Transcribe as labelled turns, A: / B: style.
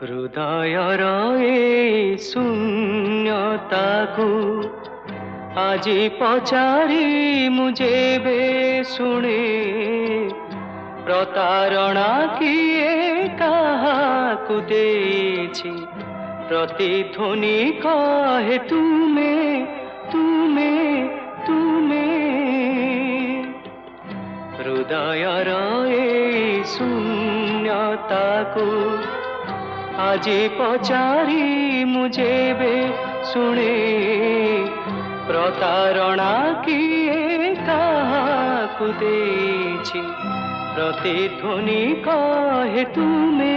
A: ହୃଦୟର ଏ ଶୂନ୍ୟତାକୁ ଆଜି ପଚାରି ମୁଁ ଯେବେ ଶୁଣେ, ପ୍ରତାରଣା କିଏ କାହାକୁ ଦେଇଛି, ପ୍ରତିଧ୍ୱନି କହେ ତୁମେ ତୁମେ ତୁମେ। ହୃଦୟର ଏ ଶୂନ୍ୟତାକୁ ଆଜି ପଚାରି ମୁଁ ଯେବେ ଶୁଣେ, ପ୍ରତାରଣା କିଏ କାହାକୁ ଦେଇଛି, ପ୍ରତିଧ୍ୱନି କହେ ତୁମେ